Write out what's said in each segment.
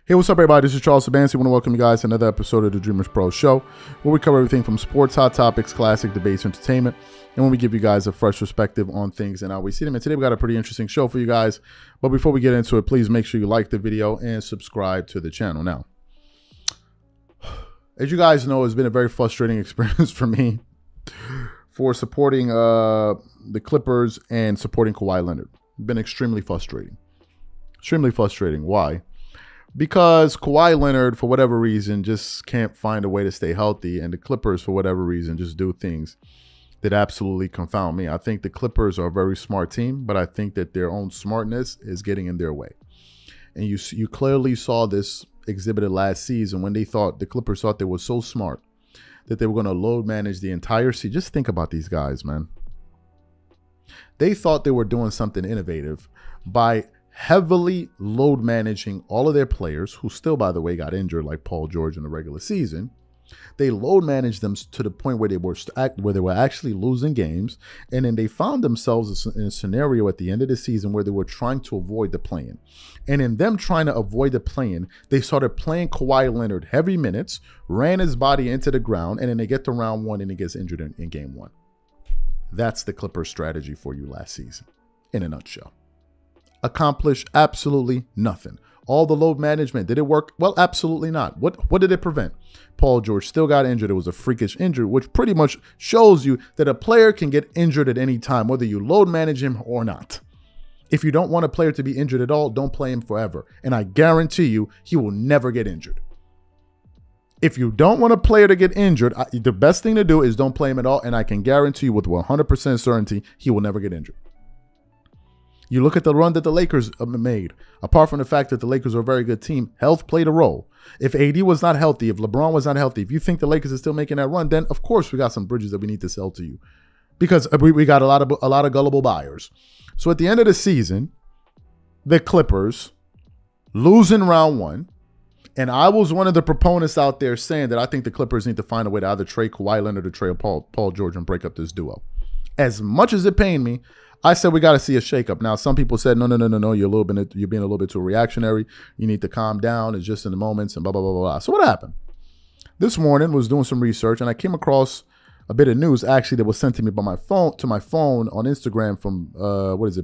Hey, what's up, everybody? This is Charles Sabansi. I want to welcome you guys to another episode of the Dreamerspro Show, where we cover everything from sports, hot topics, classic debates, entertainment, and when we give you guys a fresh perspective on things and how we see them. And today we got a pretty interesting show for you guys. But before we get into it, please make sure you like the video and subscribe to the channel. Now, as you guys know, it's been a very frustrating experience for me for supporting the Clippers and supporting Kawhi Leonard. It's been extremely frustrating. Extremely frustrating. Why? Because Kawhi Leonard, for whatever reason, just can't find a way to stay healthy. And the Clippers, for whatever reason, just do things that absolutely confound me. I think the Clippers are a very smart team, but I think that their own smartness is getting in their way. And you clearly saw this exhibited last season when the Clippers thought they were so smart that they were going to load manage the entire season. Just think about these guys, man. They thought they were doing something innovative by heavily load managing all of their players, who still, by the way, got injured, like Paul George in the regular season. They load managed them to the point where they were actually losing games, and then they found themselves in a scenario at the end of the season where they were trying to avoid the play-in. And in them trying to avoid the play-in, they started playing Kawhi Leonard heavy minutes, ran his body into the ground, and then they get to round one and he gets injured in game one. That's the Clippers strategy for you last season, in a nutshell. Accomplished absolutely nothing. All the load management, did it work? Well, absolutely not. What did it prevent? Paul George still got injured. It was a freakish injury, which pretty much shows you that a player can get injured at any time, whether you load manage him or not. If you don't want a player to be injured at all, don't play him forever. And I guarantee you, he will never get injured. If you don't want a player to get injured, the best thing to do is don't play him at all. And I can guarantee you with 100% certainty, he will never get injured. You look at the run that the Lakers made. Apart from the fact that the Lakers are a very good team, health played a role. If AD was not healthy, if LeBron was not healthy, if you think the Lakers are still making that run, then of course we got some bridges that we need to sell to you, because we got a lot of gullible buyers. So at the end of the season, the Clippers losing round one, and I was one of the proponents out there saying that I think the Clippers need to find a way to either trade Kawhi Leonard or trade Paul George and break up this duo. As much as it pained me, I said we got to see a shakeup. Now, some people said, no, you're being a little bit too reactionary. You need to calm down. It's just in the moments and blah, blah, blah, blah. So what happened? This morning was doing some research, and I came across a bit of news actually that was sent to me by my phone on Instagram from,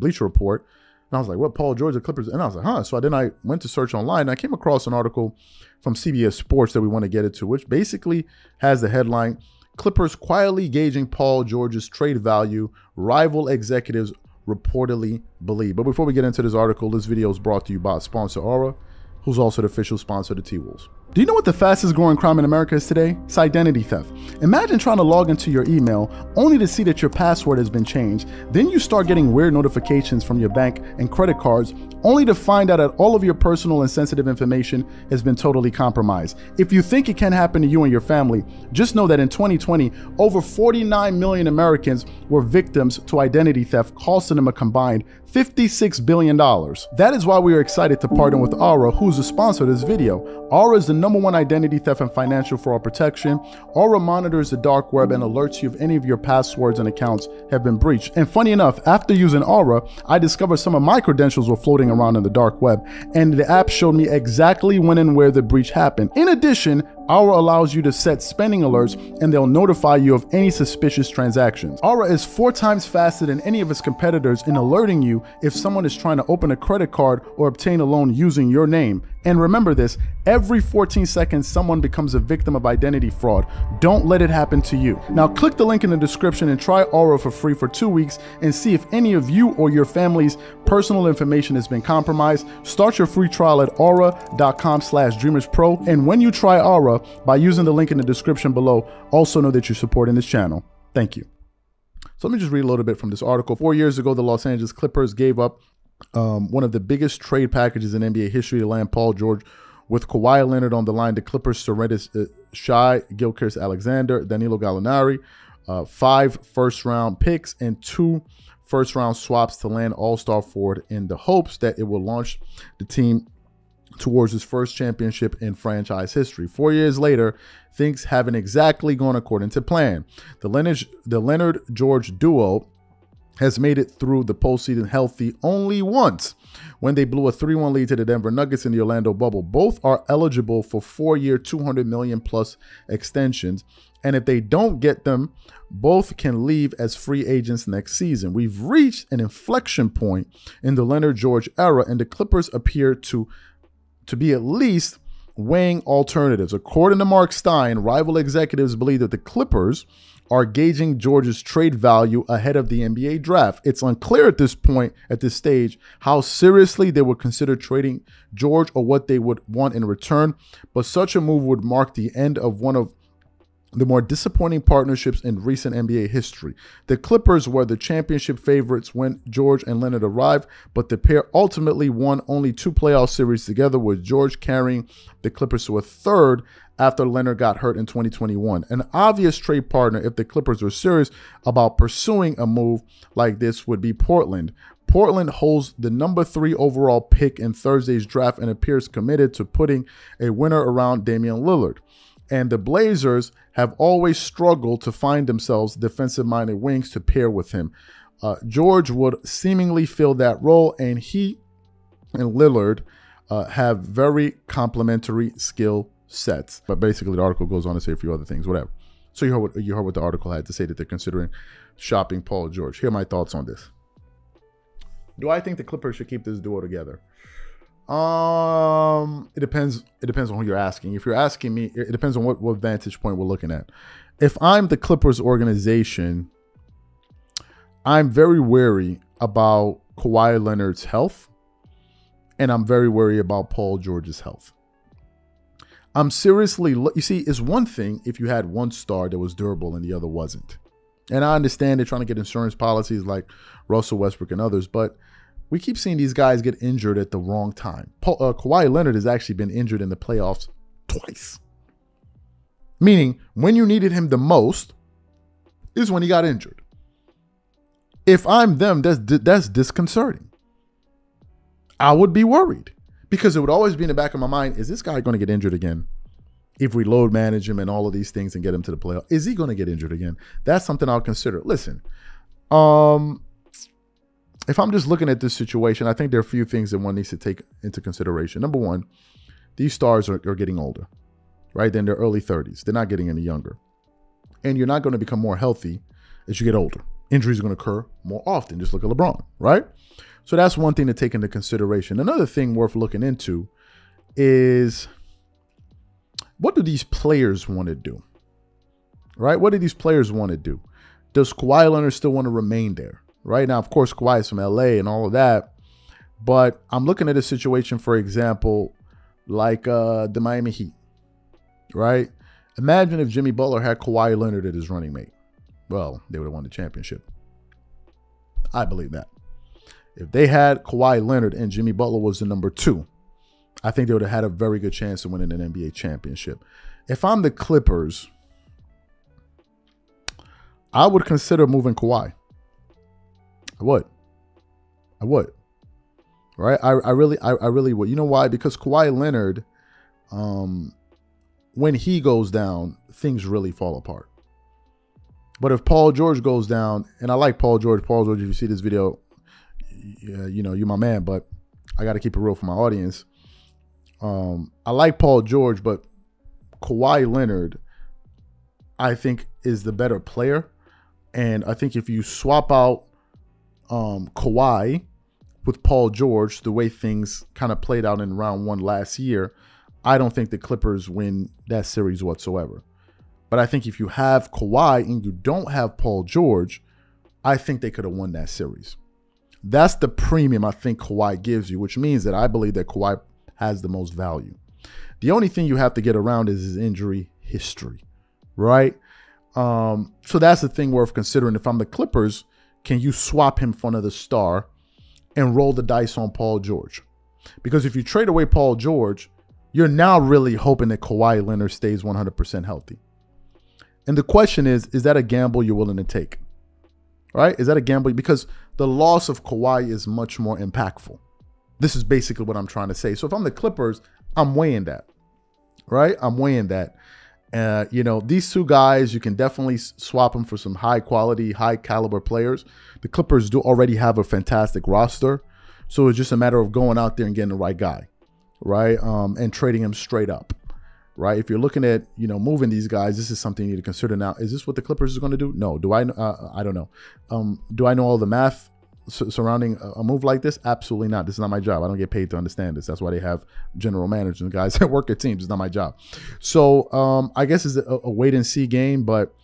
Bleacher Report. And I was like, what, Paul George, the Clippers? And I was like, huh. So then I went to search online, and I came across an article from CBS Sports that we want to get into, which basically has the headline, Clippers quietly gauging Paul George's trade value, rival executives reportedly believe. But before we get into this article, this video is brought to you by sponsor Aura, who's also the official sponsor of the T-Wolves. Do you know what the fastest growing crime in America is today? It's identity theft. Imagine trying to log into your email only to see that your password has been changed. Then you start getting weird notifications from your bank and credit cards only to find out that all of your personal and sensitive information has been totally compromised. If you think it can happen to you and your family, just know that in 2020, over 49 million Americans were victims to identity theft, costing them a combined $56 billion. That is why we are excited to partner with Aura, who's the sponsor of this video. Aura is the #1 identity theft and financial fraud protection. Aura monitors the dark web and alerts you if any of your passwords and accounts have been breached. And funny enough, after using Aura, I discovered some of my credentials were floating around in the dark web, and the app showed me exactly when and where the breach happened. In addition, Aura allows you to set spending alerts, and they'll notify you of any suspicious transactions. Aura is 4 times faster than any of its competitors in alerting you if someone is trying to open a credit card or obtain a loan using your name. And remember this, every 14 seconds, someone becomes a victim of identity fraud. Don't let it happen to you. Now click the link in the description and try Aura for free for 2 weeks and see if any of you or your family's personal information has been compromised. Start your free trial at aura.com/dreamerspro. And when you try Aura, by using the link in the description below, also know that you're supporting this channel. Thank you. So let me just read a little bit from this article. 4 years ago, the Los Angeles Clippers gave up one of the biggest trade packages in NBA history to land Paul George. With Kawhi Leonard on the line, the Clippers surrendered Shai Gilgeous-Alexander, Danilo Gallinari, 5 first-round picks, and 2 first-round swaps to land all-star forward in the hopes that it will launch the team towards his first championship in franchise history. 4 years later, things haven't exactly gone according to plan. The Leonard-George duo has made it through the postseason healthy only once, when they blew a 3-1 lead to the Denver Nuggets in the Orlando bubble. Both are eligible for 4-year, $200 million plus extensions. And if they don't get them, both can leave as free agents next season. We've reached an inflection point in the Leonard George era, and the Clippers appear to be at least weighing alternatives. According to Mark Stein, rival executives believe that the Clippers are gauging George's trade value ahead of the NBA draft. It's unclear at this point, at this stage, how seriously they would consider trading George or what they would want in return, but such a move would mark the end of one of the more disappointing partnerships in recent NBA history. The Clippers were the championship favorites when George and Leonard arrived, but the pair ultimately won only 2 playoff series together, with George carrying the Clippers to a third after Leonard got hurt in 2021. An obvious trade partner, if the Clippers were serious about pursuing a move like this, would be Portland. Portland holds the number 3 overall pick in Thursday's draft and appears committed to putting a winner around Damian Lillard. And the Blazers have always struggled to find themselves defensive-minded wings to pair with him. George would seemingly fill that role, and he and Lillard have very complementary skill sets. But basically, the article goes on to say a few other things, whatever. So you heard what the article had to say, that they're considering shopping Paul George. Here are my thoughts on this. Do I think the Clippers should keep this duo together? It depends on who you're asking. If you're asking me, it depends on what vantage point we're looking at. If I'm the Clippers organization, I'm very wary about Kawhi Leonard's health, and I'm very wary about Paul George's health. I'm seriously, you see, it's one thing if you had one star that was durable and the other wasn't. And I understand they're trying to get insurance policies like Russell Westbrook and others, but we keep seeing these guys get injured at the wrong time. Kawhi Leonard has actually been injured in the playoffs twice. Meaning, when you needed him the most is when he got injured. If I'm them, that's disconcerting. I would be worried, because it would always be in the back of my mind, is this guy going to get injured again? If we load manage him and all of these things and get him to the playoff, is he going to get injured again? That's something I'll consider. Listen, if I'm just looking at this situation, I think there are a few things that one needs to take into consideration. Number one, these stars are getting older, right? They're in their early 30s. They're not getting any younger. And you're not going to become more healthy as you get older. Injuries are going to occur more often. Just look at LeBron, right? So that's one thing to take into consideration. Another thing worth looking into is, what do these players want to do, right? What do these players want to do? Does Kawhi Leonard still want to remain there? Right now, of course, Kawhi is from LA and all of that, but I'm looking at a situation, for example, like the Miami Heat, right? Imagine if Jimmy Butler had Kawhi Leonard as his running mate. Well, they would have won the championship. I believe that. If they had Kawhi Leonard and Jimmy Butler was the number 2, I think they would have had a very good chance of winning an NBA championship. If I'm the Clippers, I would consider moving Kawhi. I would. Right? I really would. You know why? Because Kawhi Leonard, when he goes down, things really fall apart. But if Paul George goes down, and I like Paul George, if you see this video, you know, you're my man, but I got to keep it real for my audience. I like Paul George, but Kawhi Leonard, I think, is the better player. And I think if you swap out Kawhi with Paul George, the way things kind of played out in round 1 last year, I don't think the Clippers win that series whatsoever. But I think if you have Kawhi and you don't have Paul George, I think they could have won that series. That's the premium I think Kawhi gives you, which means that I believe that Kawhi has the most value. The only thing you have to get around is his injury history, right? So that's the thing worth considering. If I'm the Clippers, can you swap him for another star and roll the dice on Paul George? Because if you trade away Paul George, you're now really hoping that Kawhi Leonard stays 100% healthy. And the question is that a gamble you're willing to take? Right? Is that a gamble? Because the loss of Kawhi is much more impactful. This is basically what I'm trying to say. So if I'm the Clippers, I'm weighing that. Right? I'm weighing that. You know, these two guys, you can definitely swap them for some high quality, high caliber players. The Clippers do already have a fantastic roster. So it's just a matter of going out there and getting the right guy, right? And trading him straight up, right? If you're looking at, you know, moving these guys, this is something you need to consider now. Is this what the Clippers are going to do? No. Do I don't know. Do I know all the math surrounding a move like this? Absolutely not. This is not my job. I don't get paid to understand this. That's why they have general managers and guys that work at teams. It's not my job. So I guess it's a wait and see game, but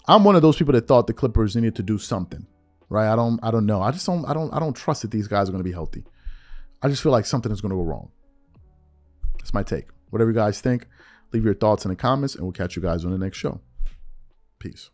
I'm one of those people that thought the Clippers needed to do something, right? I don't know. I don't trust that these guys are going to be healthy. I just feel like something is going to go wrong. That's my take. Whatever you guys think, leave your thoughts in the comments and we'll catch you guys on the next show. Peace.